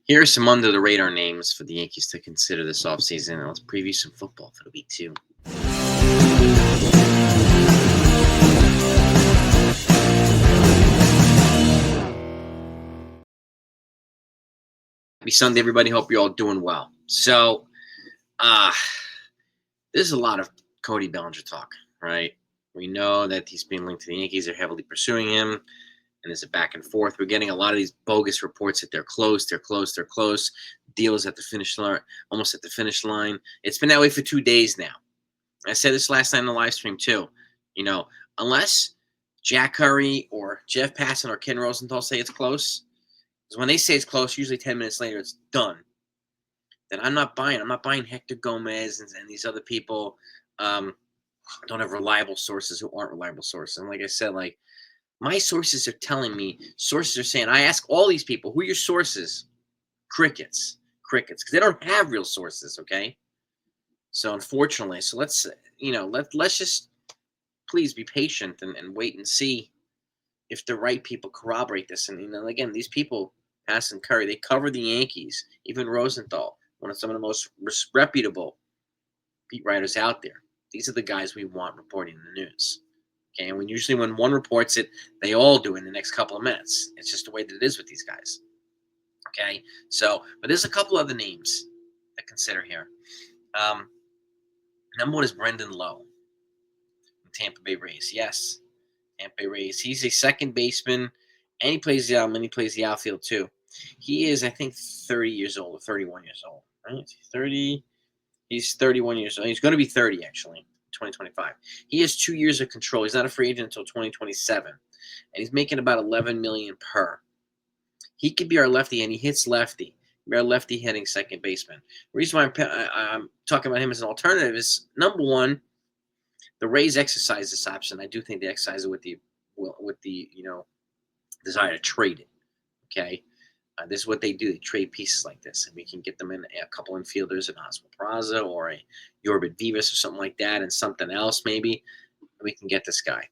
Here are some under the radar names for the Yankees to consider this offseason. And let's preview some football for the week, too. Happy Sunday, everybody. Hope you're all doing well. So, there's a lot of Cody Bellinger talk, right? We know that he's being linked to the Yankees. They're heavily pursuing him, and there's a back and forth. We're getting a lot of these bogus reports that they're close. Deals at the finish line, almost at the finish line. It's been that way for 2 days now. I said this last night in the live stream too. Unless Jack Curry or Jeff Passan or Ken Rosenthal say it's close, because when they say it's close, usually 10 minutes later it's done. Then I'm not buying. I'm not buying Hector Gomez and these other people. Don't have reliable sources who aren't reliable sources. And like I said, my sources are telling me, sources are saying, I ask all these people, who are your sources? Crickets, because they don't have real sources, okay? So unfortunately, let's just please be patient and wait and see if the right people corroborate this. And again, these people, Pass and Curry, they cover the Yankees. Even Rosenthal, one of some of the most reputable beat writers out there. These are the guys we want reporting the news. Okay, and when one reports it, they all do in the next couple of minutes. It's just the way that it is with these guys. Okay, but there's a couple other names to consider here. Number one is Brendan Lowe from Tampa Bay Rays. Yes, Tampa Bay Rays. He's a second baseman, and he plays the outfield too. He is, I think, 30 years old or 31 years old. Right? 30. He's 31 years old. He's going to be 30, actually, 2025. He has 2 years of control. He's not a free agent until 2027, and he's making about $11 million per. He could be our lefty, and he hits lefty. Our lefty hitting second baseman. The reason why I'm talking about him as an alternative is, number one, the Rays exercise this option. I do think they exercise it with the desire to trade it. Okay, this is what they do. They trade pieces like this, and we can get them in a couple infielders, an Oswald Peraza or a Yorbit Vivas or something like that, and something else maybe. We can get this guy.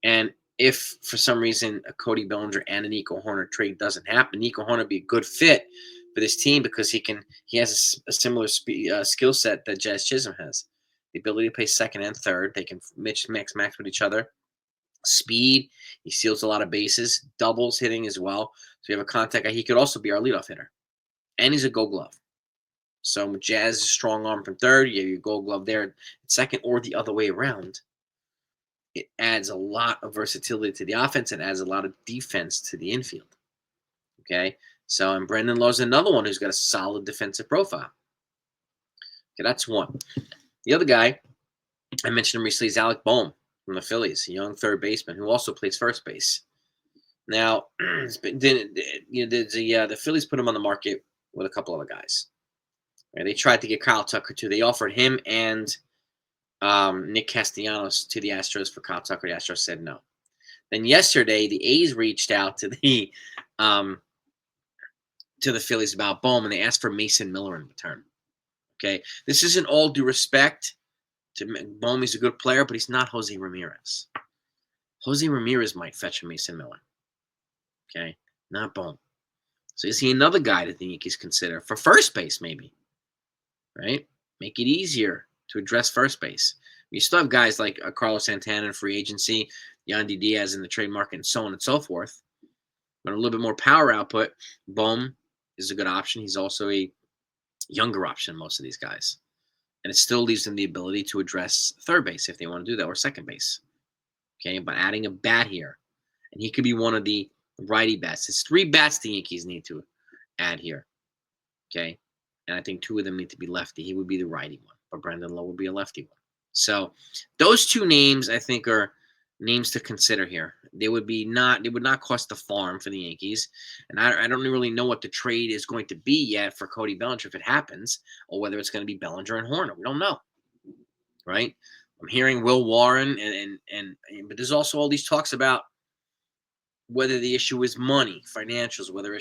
And if for some reason a Cody Bellinger and a Nico Horner trade doesn't happen, Nico Horner would be a good fit for this team because he has a similar skill set that Jazz Chisholm has. The ability to play second and third. They can mix with each other. Speed. He steals a lot of bases. Doubles hitting as well. So you have a contact guy. He could also be our leadoff hitter. And he's a gold glove. So with Jazz, strong arm from third. You have your gold glove there at second or the other way around. It adds a lot of versatility to the offense and adds a lot of defense to the infield. Okay? And Brendan Lowe's another one who's got a solid defensive profile. Okay, that's one. The other guy, I mentioned him recently, is Alec Bohm from the Phillies, a young third baseman who also plays first base. Now, the Phillies put him on the market with a couple other guys. Right? They tried to get Kyle Tucker too. They offered him and Nick Castellanos to the Astros for Kyle Tucker. The Astros said no. Then yesterday, the A's reached out to the Phillies about Bohm, and they asked for Mason Miller in return. Okay, this isn't all due respect to Bohm. He's a good player, but he's not Jose Ramirez. Jose Ramirez might fetch a Mason Miller. Okay, not Bohm. So is he another guy that the Yankees consider for first base, maybe? Right, make it easier to address first base. You still have guys like Carlos Santana in free agency, Yandy Diaz in the trade market, and so on and so forth. But a little bit more power output, Bohm is a good option. He's also a younger option than most of these guys. And it still leaves them the ability to address third base if they want to do that, or second base. Okay, but adding a bat here. And he could be one of the righty bats. It's 3 bats the Yankees need to add here. Okay, and I think 2 of them need to be lefty. He would be the righty one, but Brendan Lowe would be a lefty one. So those 2 names, I think, are names to consider here. They would not cost the farm for the Yankees, and I don't really know what the trade is going to be yet for Cody Bellinger if it happens, or whether it's going to be Bellinger and Horner. We don't know, right? I'm hearing Will Warren, but there's also all these talks about whether the issue is money, financials, or the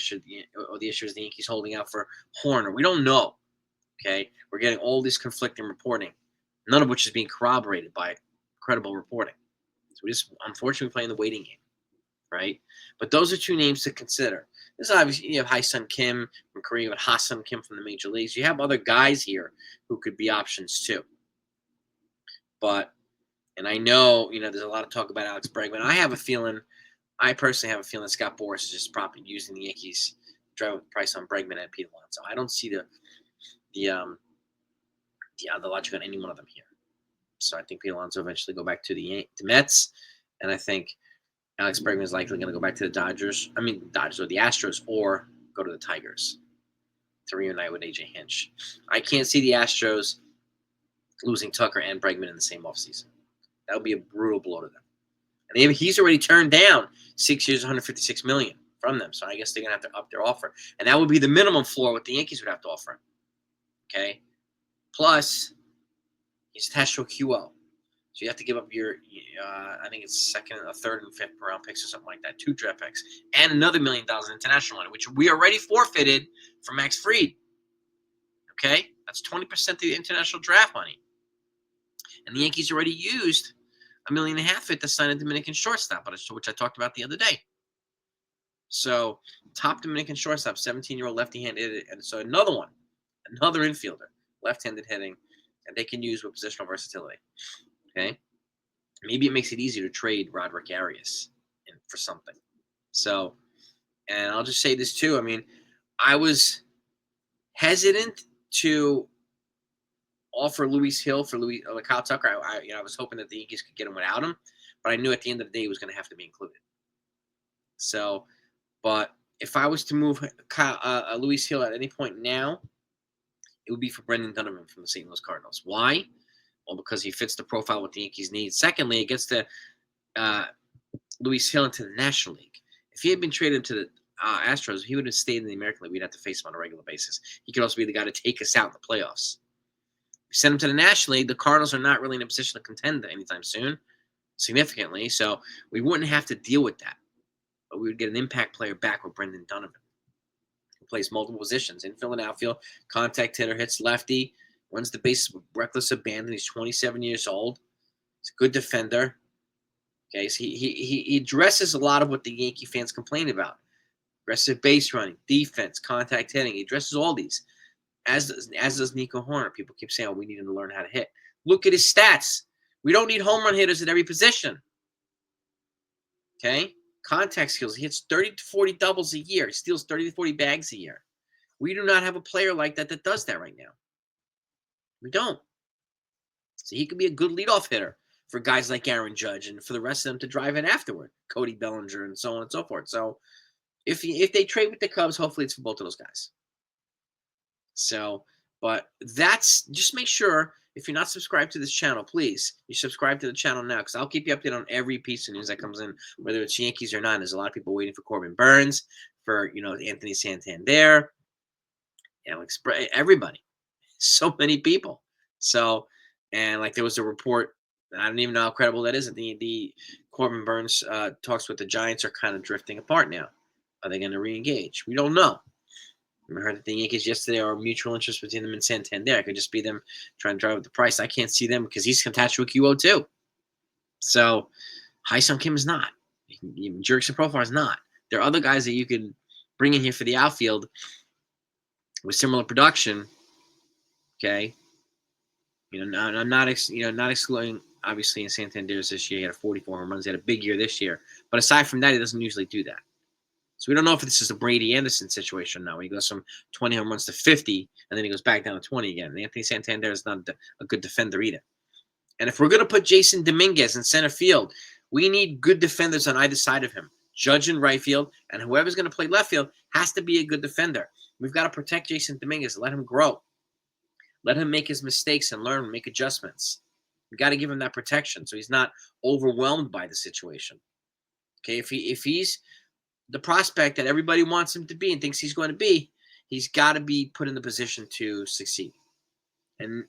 issue is the Yankees holding out for Horner. We don't know. Okay, we're getting all this conflicting reporting, none of which is being corroborated by credible reporting. So we just unfortunately playing the waiting game, right? But those are 2 names to consider. This is obviously, you have Hai-Sung Kim from career with Ha-Seong Kim from the major leagues. You have other guys here who could be options too. And I know, there's a lot of talk about Alex Bregman. I personally have a feeling Scott Boras is just probably using the Yankees driving the price on Bregman and Pete Alonso. I don't see the logic on any one of them here. So I think Pete Alonso eventually go back to the Mets, and I think Alex Bregman is likely going to go back to the Dodgers or the Astros, or go to the Tigers to reunite with AJ Hinch. I can't see the Astros losing Tucker and Bregman in the same offseason. That would be a brutal blow to them. And he's already turned down 6 years, $156 million from them. So I guess they're going to have to up their offer. And that would be the minimum floor what the Yankees would have to offer him. Okay? Plus, he's attached to a QO. So you have to give up your, I think it's second, third, and fifth round picks or something like that, 2 draft picks, and another $1 million in international money, which we already forfeited for Max Fried. Okay? That's 20% of the international draft money. And the Yankees already used $1.5 million of it to sign a Dominican shortstop, which I talked about the other day. So, top Dominican shortstop, 17-year-old lefty-handed, and so another infielder, left-handed hitting, and they can use with positional versatility. Okay? Maybe it makes it easier to trade Roderick Arias for something. So, and I'll just say this too. I mean, I was hesitant to offer Luis Hill for Kyle Tucker. I was hoping that the Yankees could get him without him, but I knew at the end of the day he was going to have to be included. So, but if I was to move Luis Hill at any point now, it would be for Brendan Donovan from the St. Louis Cardinals. Why? Well, because he fits the profile what the Yankees need. Secondly, it gets to Luis Hill into the National League. If he had been traded to the Astros, he would have stayed in the American League. We'd have to face him on a regular basis. He could also be the guy to take us out in the playoffs. Send him to the National League, the Cardinals are not really in a position to contend anytime soon, significantly. So we wouldn't have to deal with that. But we would get an impact player back with Brendan Donovan, who plays multiple positions, infield and outfield, contact hitter, hits lefty, runs the bases with reckless abandon. He's 27 years old. He's a good defender. Okay, so he addresses a lot of what the Yankee fans complain about: aggressive base running, defense, contact hitting. He addresses all these. As does Nico Horner. People keep saying, we need him to learn how to hit. Look at his stats. We don't need home run hitters at every position. Okay? Contact skills. He hits 30 to 40 doubles a year. He steals 30 to 40 bags a year. We do not have a player like that does that right now. We don't. So he could be a good leadoff hitter for guys like Aaron Judge and for the rest of them to drive in afterward. Cody Bellinger and so on and so forth. So if they trade with the Cubs, hopefully it's for both of those guys. So, but just make sure, if you're not subscribed to this channel, please, you subscribe to the channel now, because I'll keep you updated on every piece of news that comes in, whether it's Yankees or not. There's a lot of people waiting for Corbin Burns, for, Anthony Santander, Alex, everybody, so many people. So, and like there was a report, I don't even know how credible that is, that the Corbin Burns talks with the Giants are kind of drifting apart now. Are they going to re-engage? We don't know. I heard that the Yankees yesterday are mutual interest between them and Santander. It could just be them trying to drive up the price. I can't see them because he's attached to a QO too. So Ha-Seong Kim is not. Jurickson Profar is not. There are other guys that you could bring in here for the outfield with similar production. Okay, I'm not excluding obviously in Santander's this year. He had 44 home runs. He had a big year this year. But aside from that, he doesn't usually do that. So we don't know if this is a Brady Anderson situation now. He goes from 20 home runs to 50, and then he goes back down to 20 again. And Anthony Santander is not a good defender either. And if we're going to put Jason Dominguez in center field, we need good defenders on either side of him. Judge in right field, and whoever's going to play left field has to be a good defender. We've got to protect Jason Dominguez, let him grow. Let him make his mistakes and learn, make adjustments. We've got to give him that protection so he's not overwhelmed by the situation. Okay, if he's the prospect that everybody wants him to be and thinks he's going to be, he's got to be put in the position to succeed. And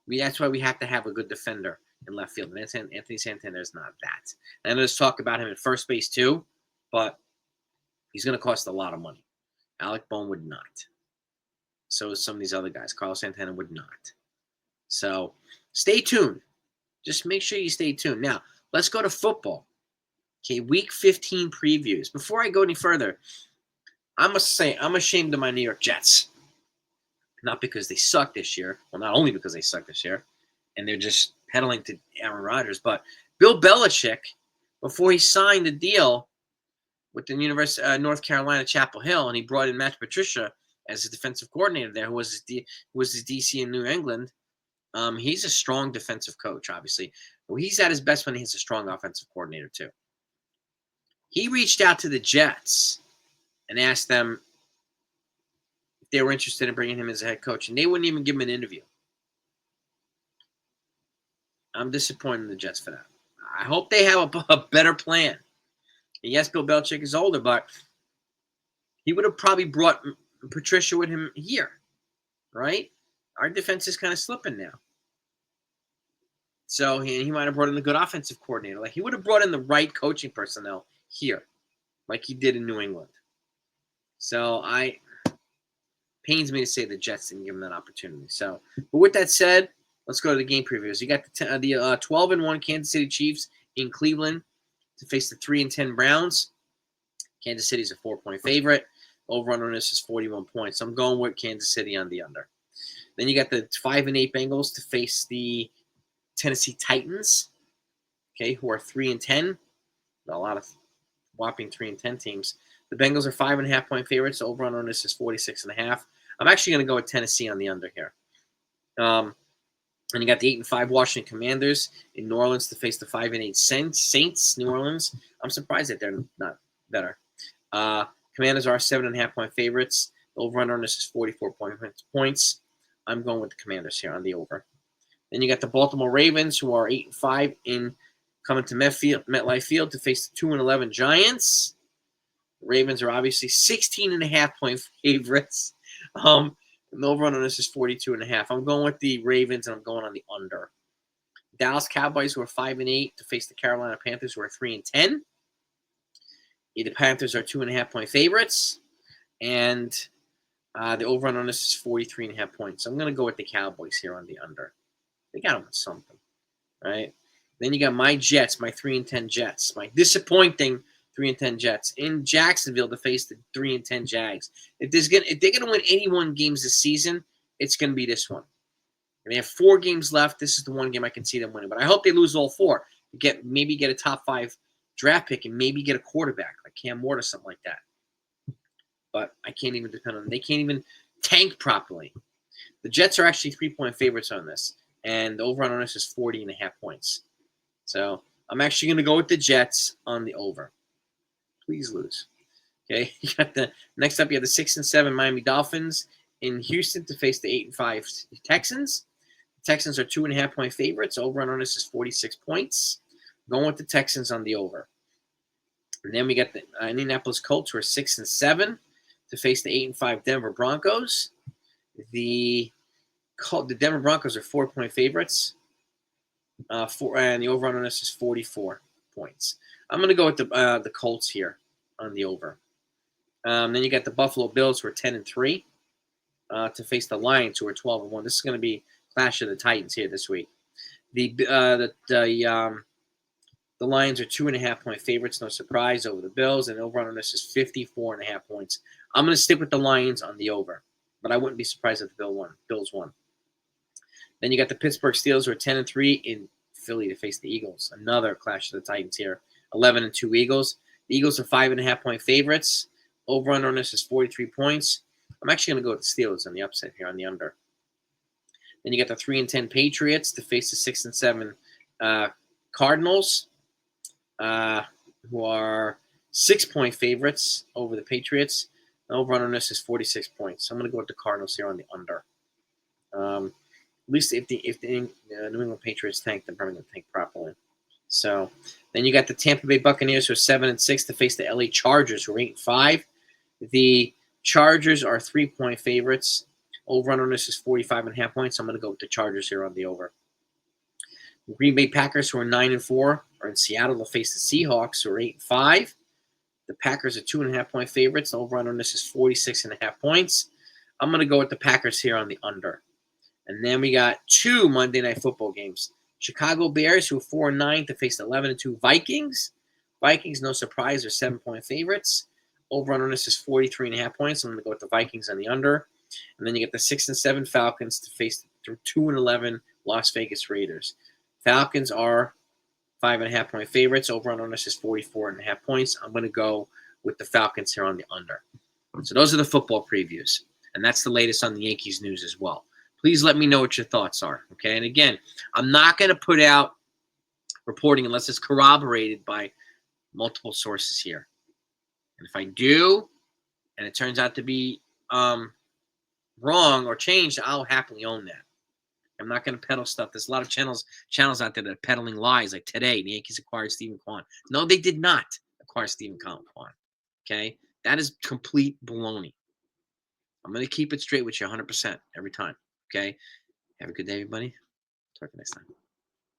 that's why we have to have a good defender in left field. And Anthony Santander is not that. And let's talk about him at first base too, but he's going to cost a lot of money. Alec Bohm would not. So is some of these other guys. Carlos Santana would not. So stay tuned. Just make sure you stay tuned. Now, let's go to football. Okay, Week 15 previews. Before I go any further, I must say I'm ashamed of my New York Jets. not because they suck this year. Well, not only because they suck this year, and they're just peddling to Aaron Rodgers, but Bill Belichick, before he signed the deal with the University North Carolina Chapel Hill, and he brought in Matt Patricia as his defensive coordinator there, who was his DC in New England. He's a strong defensive coach, obviously. Well, he's at his best when he's a strong offensive coordinator too. He reached out to the Jets and asked them if they were interested in bringing him as a head coach, and they wouldn't even give him an interview. I'm disappointed in the Jets for that. I hope they have a better plan. And yes, Bill Belichick is older, but he would have probably brought Patricia with him here, right? Our defense is kind of slipping now. So he might have brought in a good offensive coordinator. Like, he would have brought in the right coaching personnel here, like he did in New England. So pains me to say the Jets didn't give him that opportunity. So, but with that said, let's go to the game previews. You got the 12-1 Kansas City Chiefs in Cleveland to face the 3-10 Browns. Kansas City's a 4-point favorite. Over-under on this is 41 points. I'm going with Kansas City on the under. Then you got the 5-8 Bengals to face the Tennessee Titans, okay, who are 3-10. A lot of whopping 3-10 teams. The Bengals are 5.5-point favorites. Over-under on this is 46.5. I'm actually going to go with Tennessee on the under here. And you got the 8-5 Washington Commanders in New Orleans to face the 5-8 Saints, New Orleans. I'm surprised that they're not better. Commanders are 7.5-point favorites. The over-under on this is 44 points. I'm going with the Commanders here on the over. Then you got the Baltimore Ravens, who are 8-5 in coming to MetLife Field to face the 2-11 Giants. The Ravens are obviously 16.5-point favorites. And the over on this is 42.5. I'm going with the Ravens, and I'm going on the under. Dallas Cowboys, who are 5-8, to face the Carolina Panthers, who are 3-10. The Panthers are 2.5-point favorites, and the over on this is 43.5 points. So I'm going to go with the Cowboys here on the under. They got them with something, right? Then you got my Jets, my 3-10 Jets, my disappointing 3-10 Jets in Jacksonville to face the 3-10 Jags. If they're gonna win 81 games this season, it's gonna be this one. And they have 4 games left. This is the one game I can see them winning. But I hope they lose all 4. Maybe get a top 5 draft pick and maybe get a quarterback like Cam Ward or something like that. But I can't even depend on them. They can't even tank properly. The Jets are actually 3-point favorites on this. And the over on this is 40.5 points. So I'm actually going to go with the Jets on the over. Please lose. Okay. Next up, you have the 6-7 Miami Dolphins in Houston to face the 8-5 Texans. The Texans are 2.5-point favorites. Over on this is 46 points. Going with the Texans on the over. And then we got the Indianapolis Colts, who are 6-7 to face the 8-5 Denver Broncos. The Denver Broncos are 4-point favorites. And the over on this is 44 points. I'm going to go with the Colts here on the over. Then you got the Buffalo Bills, who are 10-3 to face the Lions, who are 12-1. This is going to be clash of the Titans here this week. The Lions are 2.5-point favorites, no surprise, over the Bills, and the over on this is 54.5 points. I'm going to stick with the Lions on the over, but I wouldn't be surprised if the Bills won. Then you got the Pittsburgh Steelers, who are 10-3 in Philly to face the Eagles. Another clash of the Titans here. 11-2 Eagles. The Eagles are 5.5-point favorites. Over under on this is 43 points. I'm actually going to go with the Steelers on the upset here on the under. Then you got the 3-10 Patriots to face the 6-7 Cardinals, who are 6-point favorites over the Patriots. Over on this is 46 points. So I'm going to go with the Cardinals here on the under. At least if the New England Patriots tank, they're probably going to tank properly. So then you got the Tampa Bay Buccaneers, who are 7-6 to face the LA Chargers, who are 8-5. The Chargers are 3-point favorites. Over on this is 45.5 points. So I'm going to go with the Chargers here on the over. The Green Bay Packers, who are 9-4, are in Seattle to face the Seahawks, who are 8-5. The Packers are 2.5-point favorites. Over on this is 46.5 points. I'm going to go with the Packers here on the under. And then we got 2 Monday Night Football games. Chicago Bears, who are 4-9, to face the 11-2 Vikings. Vikings, no surprise, are 7-point favorites. Over on this is 43.5 points. I'm going to go with the Vikings on the under. And then you get the 6 and 7 Falcons to face the 2 and 11 Las Vegas Raiders. Falcons are 5.5 point favorites. Over on us is 44.5 points. I'm going to go with the Falcons here on the under. So those are the football previews. And that's the latest on the Yankees news as well. Please let me know what your thoughts are. Okay. And again, I'm not going to put out reporting unless it's corroborated by multiple sources here. And if I do, and it turns out to be wrong or changed, I'll happily own that. I'm not going to peddle stuff. There's a lot of channels out there that are peddling lies. Like today, the Yankees acquired Stephen Kwan. No, they did not acquire Stephen Kwan. Okay, that is complete baloney. I'm going to keep it straight with you 100% every time. Okay, have a good day, everybody. Talk to you next time.